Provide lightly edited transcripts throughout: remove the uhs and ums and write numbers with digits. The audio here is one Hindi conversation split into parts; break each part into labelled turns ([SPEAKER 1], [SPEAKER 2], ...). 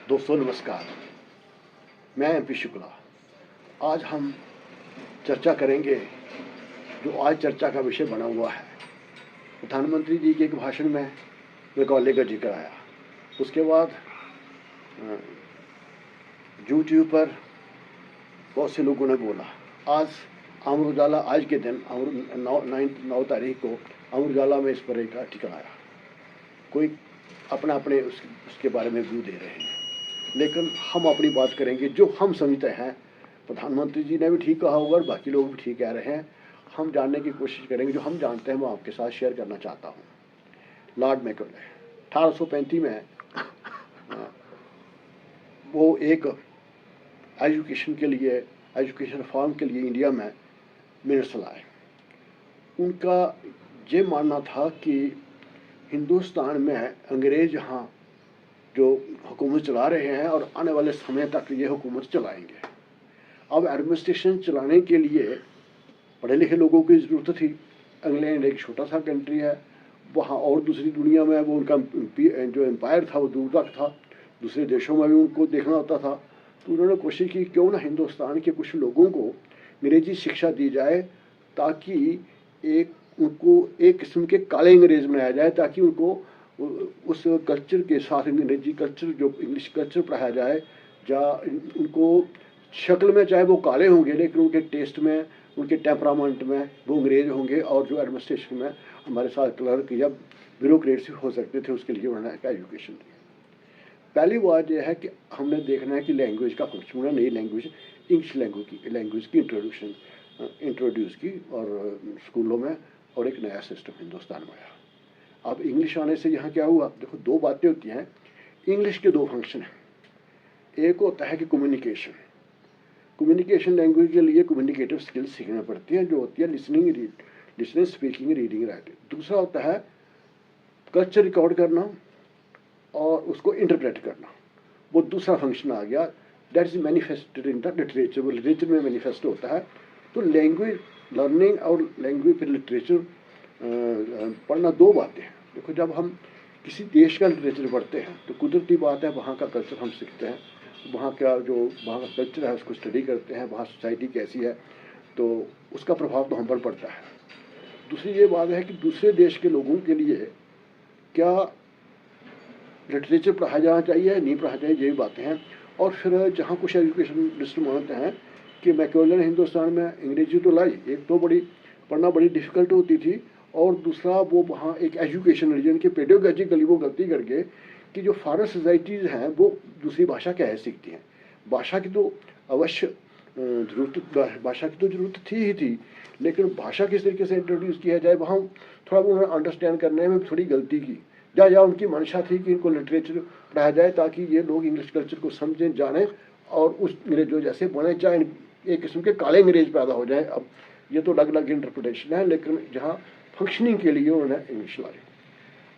[SPEAKER 1] दोस्तों नमस्कार, मैं एमपी शुक्ला। आज हम चर्चा करेंगे जो आज चर्चा का विषय बना हुआ है। प्रधानमंत्री जी के एक भाषण में मैकॉले का जिक्र आया। उसके बाद यूट्यूब पर बहुत से लोगों ने बोला। आज अमर उजाला, आज के दिन 9 तारीख को अमर उजाला में इस पर एक आर्टिकल आया। कोई अपना अपने उसके बारे में व्यू दे रहे हैं, लेकिन हम अपनी बात करेंगे जो हम समझते हैं। प्रधानमंत्री जी ने भी ठीक कहा होगा और बाकी लोग भी ठीक कह रहे हैं। हम जानने की कोशिश करेंगे, जो हम जानते हैं वो आपके साथ शेयर करना चाहता हूँ। लॉर्ड मैकॉले 1835 में वो एक एजुकेशन रिफॉर्म के लिए इंडिया में मिनिस्टर लाए। उनका ये मानना था कि हिंदुस्तान में अंग्रेज यहाँ जो हुकूमत चला रहे हैं और आने वाले समय तक ये हुकूमत चलाएंगे। अब एडमिनिस्ट्रेशन चलाने के लिए पढ़े लिखे लोगों की ज़रूरत थी। इंग्लैंड एक छोटा सा कंट्री है, वहाँ और दूसरी दुनिया में वो उनका जो एम्पायर था वो दूर तक था। दूसरे देशों में भी उनको देखना होता था। तो उन्होंने कोशिश की क्यों ना हिंदुस्तान के कुछ लोगों को अंग्रेजी शिक्षा दी जाए, ताकि उनको एक किस्म के काले अंग्रेज बनाया जाए, ताकि उनको उस कल्चर के साथ अंग्रेजी कल्चर, जो इंग्लिश कल्चर पढ़ाया जाए। या उनको शक्ल में चाहे वो काले होंगे, लेकिन उनके टेस्ट में, उनके टेम्परामेंट में वो अंग्रेज होंगे। और जो एडमिनिस्ट्रेशन में हमारे साथ क्लर्क या ब्यूरोक्रेट्स हो सकते थे, उसके लिए उन्होंने एक एजुकेशन दी। पहली बात यह है कि हमने देखना है कि लैंग्वेज का फंक्शन होना, नई लैंग्वेज, इंग्लिश लैंग्वेज की इंट्रोड्यूस की और स्कूलों में, और एक नया सिस्टम हिंदुस्तान में आया। अब इंग्लिश आने से यहाँ क्या हुआ? देखो, दो बातें होती हैं। इंग्लिश के दो फंक्शन हैं। एक होता है कि कम्युनिकेशन लैंग्वेज के लिए कम्युनिकेटिव स्किल्स सीखना पड़ती हैं, जो होती है लिसनिंग, स्पीकिंग, रीडिंग, राइटिंग। दूसरा होता है कल्चर रिकॉर्ड करना और उसको इंटरप्रेट करना। वो दूसरा फंक्शन आ गया। That is manifested in the literature. वो लिटरेचर में मैनिफेस्ट होता है। तो लैंग्वेज लर्निंग और लैंग्वेज फिर लिटरेचर पढ़ना दो बातें हैं। देखो, जब हम किसी देश का लिटरेचर पढ़ते हैं तो कुदरती बात है वहाँ का कल्चर हम सीखते हैं। वहाँ का कल्चर है उसको स्टडी करते हैं, वहाँ सोसाइटी कैसी है, तो उसका प्रभाव तो हम पर पड़ता है। दूसरी ये बात है कि दूसरे देश के लोगों के लिए क्या लिटरेचर पढ़ाया जाना चाहिए, नहीं पढ़ाया चाहिए, ये बातें हैं। और फिर जहाँ कुछ एजुकेशन लिस्ट मानते हैं कि मैकॉले ने हिंदुस्तान में अंग्रेजी तो लाई, एक तो पढ़ना बड़ी डिफ़िकल्ट होती थी, और दूसरा वो वहाँ एक एजुकेशन रीजन के पेडोलॉजिकली वो गलती करके कि जो फॉरेन सोसाइटीज़ हैं वो दूसरी भाषा कैसे सीखती हैं। भाषा की तो अवश्य ज़रूरत थी, लेकिन भाषा किस तरीके से इंट्रोड्यूस किया जाए, वहाँ थोड़ा उन्होंने अंडरस्टैंड करने में थोड़ी गलती की। या उनकी मंशा थी कि इनको लिटरेचर पढ़ाया जाए ताकि ये लोग इंग्लिश कल्चर को समझें, जानें और उस अंग्रेजों जैसे बने, चाहे एक किस्म के काले अंग्रेज पैदा हो जाए। अब ये तो अलग अलग इंटरप्रिटेशन है, लेकिन जहाँ फंक्शनिंग के लिए उन्होंने इंग्लिश लाई।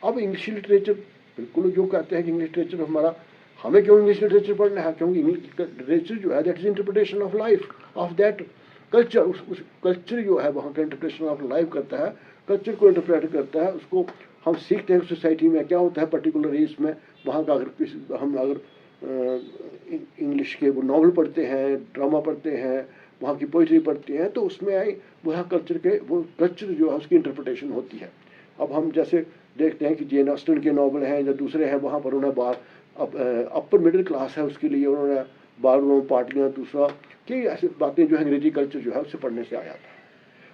[SPEAKER 1] अब इंग्लिश लिटरेचर, बिल्कुल जो कहते हैं कि इंग्लिश लिटरेचर हमारा, हमें क्यों इंग्लिश लिटरेचर पढ़ना है? क्योंकि इंग्लिश लिटरेचर जो है that is interpretation of life of that culture. उस कल्चर जो है वहाँ का इंटरप्रिटेशन ऑफ लाइफ करता है, कल्चर को इंटरप्रेट करता है। उसको हम सीखते हैं सोसाइटी में क्या होता है पर्टिकुलर एज में। वहाँ का अगर इंग्लिश के वो नॉवल पढ़ते हैं, ड्रामा पढ़ते हैं, वहाँ की पोइट्री पढ़ते हैं, तो उसमें वहाँ कल्चर जो है उसकी इंटरप्रिटेशन होती है। अब हम जैसे देखते हैं कि जेन ऑस्टन के नॉवल हैं या दूसरे हैं, वहाँ पर उन्हें अपर मिडिल क्लास है, उसके लिए उन्होंने बारूम पार्टियाँ, दूसरा कई ऐसी बातें जो है अंग्रेजी कल्चर जो है उससे पढ़ने से आ जाता है।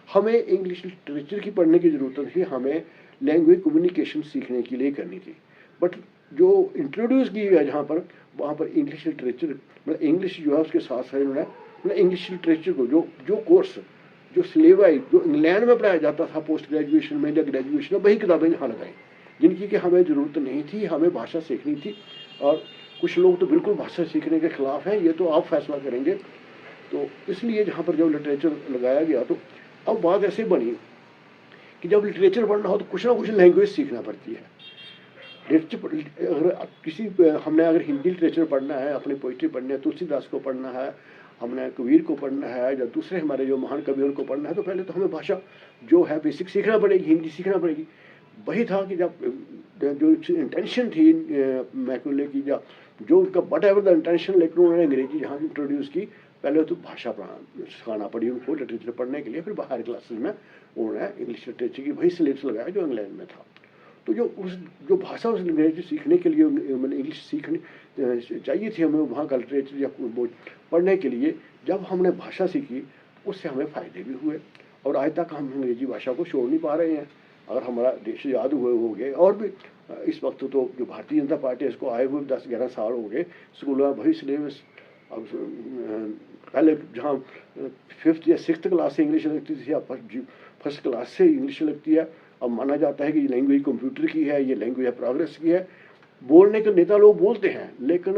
[SPEAKER 1] हमें इंग्लिश लिटरेचर की पढ़ने की ज़रूरत नहीं, हमें लैंग्वेज कम्युनिकेशन सीखने के लिए करनी थी। बट जो इंट्रोड्यूस की है जहाँ पर, वहाँ पर इंग्लिश लिटरेचर, मतलब इंग्लिश जो है उसके साथ साथ उन्होंने मतलब इंग्लिश लिटरेचर को जो कोर्स, जो सिलेबस जो इंग्लैंड में पढ़ाया जाता था पोस्ट ग्रेजुएशन में या ग्रेजुएशन में, वही किताबें यहाँ लगाई, जिनकी कि हमें ज़रूरत नहीं थी। हमें भाषा सीखनी थी, और कुछ लोग तो बिल्कुल भाषा सीखने के ख़िलाफ़ हैं। ये तो आप फैसला करेंगे। तो इसलिए जहाँ पर जब लिटरेचर लगाया गया, तो अब बात ऐसे बनी कि जब लिटरेचर पढ़ना हो तो कुछ ना कुछ लैंग्वेज सीखना पड़ती है। हमने अगर हिंदी लिटरेचर पढ़ना है, अपनी पोइट्री पढ़नी है, तुलसीदास को पढ़ना है, हमने कबीर को पढ़ना है, या दूसरे हमारे जो महान कवि उनको पढ़ना है, तो पहले तो हमें भाषा जो है बेसिक सीखना पड़ेगी, हिंदी सीखना पड़ेगी। वही था कि जब जो इंटेंशन थी मैकॉले की, या जो उनका वट एवर द इंटेंशन, लेकिन उन्होंने अंग्रेजी जहाँ इंट्रोड्यूस की, पहले तो भाषा सिखाना पड़ी उनको लिटरेचर पढ़ने के लिए, फिर बाहर क्लासेस में उन्होंने इंग्लिश लिटरेचर की वही सिलेबस लगाया जो इंग्लैंड में था। तो जो भाषा उस अंग्रेजी सीखने के लिए, मतलब इंग्लिश सीखने चाहिए थी हमें वहाँ का लिटरेचर या पढ़ने के लिए, जब हमने भाषा सीखी उससे हमें फ़ायदे भी हुए, और आज तक हम अंग्रेजी भाषा को छोड़ नहीं पा रहे हैं। अगर हमारा देश आज़ाद हुए हो गए, और भी इस वक्त तो जो भारतीय जनता पार्टी है इसको आए हुए 10-11 साल हो गए, स्कूलों में वही सिलेबस। अब पहले जहाँ 5th या 6th क्लास से इंग्लिश लगती थी, अब 1st क्लास से इंग्लिश लगती है। अब माना जाता है कि ये लैंग्वेज कंप्यूटर की है, ये लैंग्वेज प्रोग्रेस की है। बोलने के नेता लोग बोलते हैं, लेकिन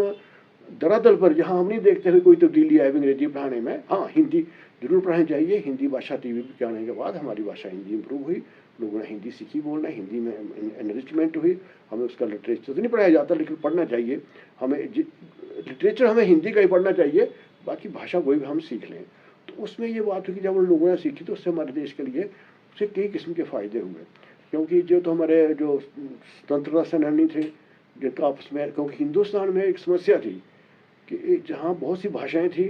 [SPEAKER 1] दरअसल पर जहाँ हम नहीं देखते हुए कोई तब्दीली आई अंग्रेजी पढ़ाने में। हाँ, हिंदी जरूर पढ़ानी चाहिए। हिंदी भाषा टीवी पे आने के बाद हमारी भाषा हिंदी इम्प्रूव हुई, लोगों ने हिंदी सीखी बोलना, हिंदी में एनरिचमेंट हुई। हमें उसका लिटरेचर तो नहीं पढ़ाया जाता, लेकिन पढ़ना चाहिए हमें। लिटरेचर हमें हिंदी का ही पढ़ना चाहिए, बाकी भाषा कोई भी हम सीख लें। तो उसमें ये बात हुई कि जब उन लोगों ने सीखी तो उससे हमारे देश के लिए उससे कई किस्म के फ़ायदे हुए। क्योंकि जो तो हमारे जो स्वतंत्रता सेनानी थे जिनका आपस में, क्योंकि हिंदुस्तान में एक समस्या थी कि जहाँ बहुत सी भाषाएं थी,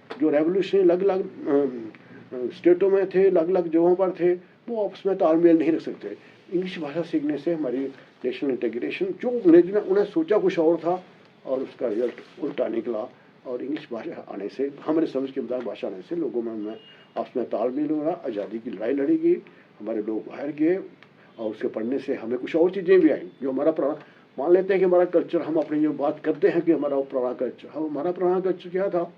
[SPEAKER 1] जो रेवोल्यूशन अलग अलग स्टेटों में थे, अलग अलग जगहों पर थे, वो आपस में तालमेल नहीं रख सकते। इंग्लिश भाषा सीखने से हमारी नेशनल इंटीग्रेशन, जो अंग्रेजी ने उन्हें सोचा कुछ और था और उसका रिजल्ट उल्टा निकला। और इंग्लिश भाषा आने से, हमारे समझ के मुताबिक भाषा आने से लोगों में आपस में तालमेल हो रहा, आज़ादी की लड़ाई लड़ी गई, हमारे लोग बाहर गए, और उसके पढ़ने से हमें कुछ और चीज़ें भी आई जो हमारा पुराना, मान लेते हैं कि हमारा कल्चर, हम अपनी जो बात करते हैं कि हमारा पुराना कल्चर, हमारा पुराना कल्चर क्या था,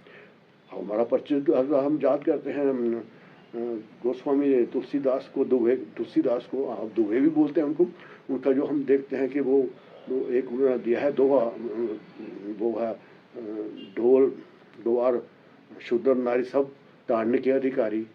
[SPEAKER 1] हमारा परिचय अगर हम याद करते हैं गोस्वामी तुलसीदास को, तुलसीदास को आप दुबे भी बोलते हैं उनको। उनका जो हम देखते हैं कि वो एक उन्होंने दिया है दोहा, वो है ढोल द्वार शूद्र नारी सब ताड़ने के अधिकारी।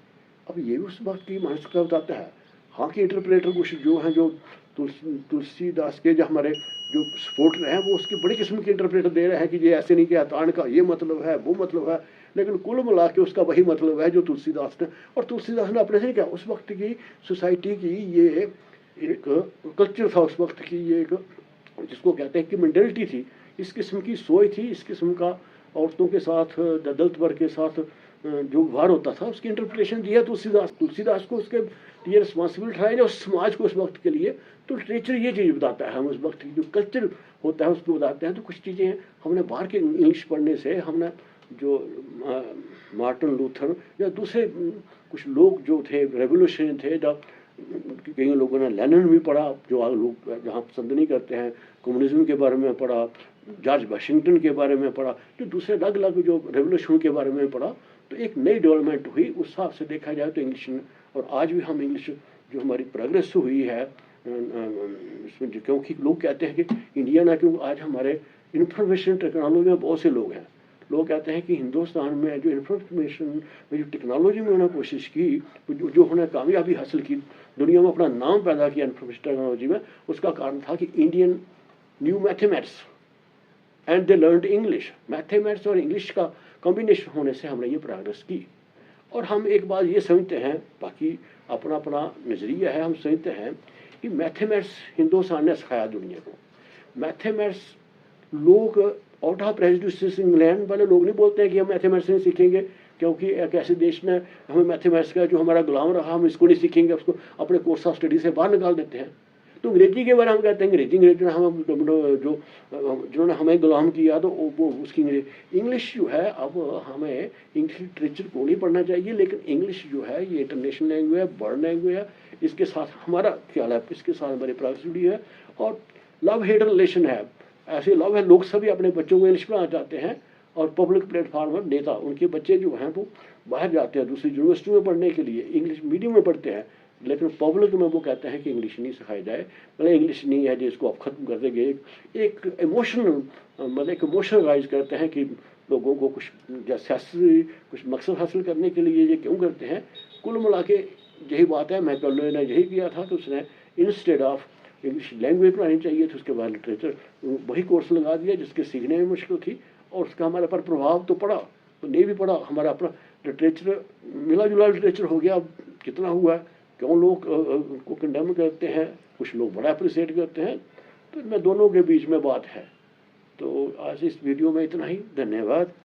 [SPEAKER 1] अब ये उस वक्त की मानसिकता बताता है। हाँ कि इंटरप्रेटर कुछ जो हैं, जो तुलसीदास के जो हमारे जो सपोर्टर हैं, वो उसकी बड़ी किस्म के इंटरप्रेटर दे रहे हैं कि ये ऐसे नहीं किया, ताड़ का ये मतलब है, वो मतलब है, लेकिन कुल मिला के उसका वही मतलब है जो तुलसीदास ने। और तुलसीदास ने अपने से नहीं किया, उस वक्त की सोसाइटी की ये एक कल्चर था, उस वक्त की ये एक, जिसको कहते हैं कि मेंटेलिटी थी, इस किस्म की सोच थी, इस किस्म का औरतों के साथ, दलित वर्ग के साथ जो व्यवहार होता था, उसकी इंटरप्रिटेशन दिया तुलसीदास को, उसके लिए रिस्पॉन्सिबल ठहराया जाए उस समाज को उस वक्त के लिए। तो लिटरेचर ये चीज़ बताता है, हम उस वक्त की जो कल्चर होता है उसको बताते हैं। तो कुछ चीज़ें हमने बाहर के इंग्लिश पढ़ने से, हमने जो मार्टिन लूथर या दूसरे कुछ लोग जो थे रेवोल्यूशन थे, जब कई लोगों ने लेनिन भी पढ़ा, जो लोग जहाँ पसंद नहीं करते हैं, कम्युनिज्म के बारे में पढ़ा, जॉर्ज वाशिंगटन के बारे में पढ़ा, जो दूसरे अलग अलग जो रेवोल्यूशन के बारे में पढ़ा, तो एक नई डेवलपमेंट हुई। उस हिसाब से देखा जाए तो इंग्लिश, और आज भी हम इंग्लिश जो हमारी प्रोग्रेस हुई है इसमें, क्योंकि लोग कहते हैं कि इंडिया ना, क्योंकि आज हमारे इंफॉर्मेशन टेक्नोलॉजी में बहुत से लोग हैं, लोग कहते हैं कि हिंदुस्तान में जो इंफॉर्मेशन में जो टेक्नोलॉजी में उन्होंने कोशिश की, जो उन्होंने कामयाबी हासिल की, दुनिया में अपना नाम पैदा किया इंफॉर्मेशन टेक्नोलॉजी में, उसका कारण था कि Indian new mathematics and they learned English. Mathematics और इंग्लिश का कॉम्बिनेशन होने से हमने ये प्रोग्रेस की। और हम एक बात ये समझते हैं, बाकी अपना अपना नज़रिया है, हम समझते हैं कि मैथमेटिक्स हिंदुस्तान ने सिखाया दुनिया को। मैथमेटिक्स लोग आउट ऑफ प्रेजुडिस, इंग्लैंड वाले लोग नहीं बोलते हैं कि हम मैथमेटिक्स नहीं सीखेंगे क्योंकि एक ऐसे देश ने हमें मैथमेटिक्स का जो हमारा गुलाम रहा, हम इसको नहीं सीखेंगे, उसको अपने कोर्स ऑफ स्टडी से बाहर निकाल देते हैं। तो अंग्रेजी के बारे में हम कहते हैं अंग्रेजी ने हम जो जिन्होंने हमें गुलाम किया, तो वो उसकी इंग्लिश जो है, अब हमें इंग्लिश लिटरेचर को नहीं पढ़ना चाहिए, लेकिन इंग्लिश जो है ये इंटरनेशनल लैंग्वेज है, वर्ल्ड लैंग्वेज है, इसके साथ हमारा ख्याल है, इसके साथ हमारी प्राइवेसी जुड़ी है, और लव हेट रिलेशन है। ऐसे लव है, लोग सभी अपने बच्चों को इंग्लिश पढ़ाना चाहते हैं, और पब्लिक प्लेटफार्म पर नेता, उनके बच्चे जो हैं वो बाहर जाते हैं दूसरी यूनिवर्सिटी में पढ़ने के लिए, इंग्लिश मीडियम में पढ़ते हैं, लेकिन पब्लिक में वो कहते हैं कि इंग्लिश नहीं सिखाई जाए, मतलब इंग्लिश नहीं है जिसको आप ख़त्म कर देंगे। एक इमोशनल, मतलब एक इमोशनलाइज करते हैं कि लोगों को कुछ सियासी कुछ मकसद हासिल करने के लिए ये क्यों करते हैं। कुल मिला के यही बात है। मैं कल ने यही किया था कि उसने इंस्टेड ऑफ इंग्लिश लैंग्वेज पढ़ानी चाहिए थी, उसके बाद लिटरेचर वही कोर्स लगा दिया जिसके सीखने में मुश्किल थी, और उसका हमारे पर प्रभाव तो पड़ा, तो नहीं भी पड़ा, हमारा अपना लिटरेचर मिला जुला लिटरेचर हो गया। अब कितना हुआ, क्यों लोग उनको कंडेम करते हैं, कुछ लोग बड़ा अप्रिसिएट करते हैं, तो इनमें दोनों के बीच में बात है। तो आज इस वीडियो में इतना ही, धन्यवाद।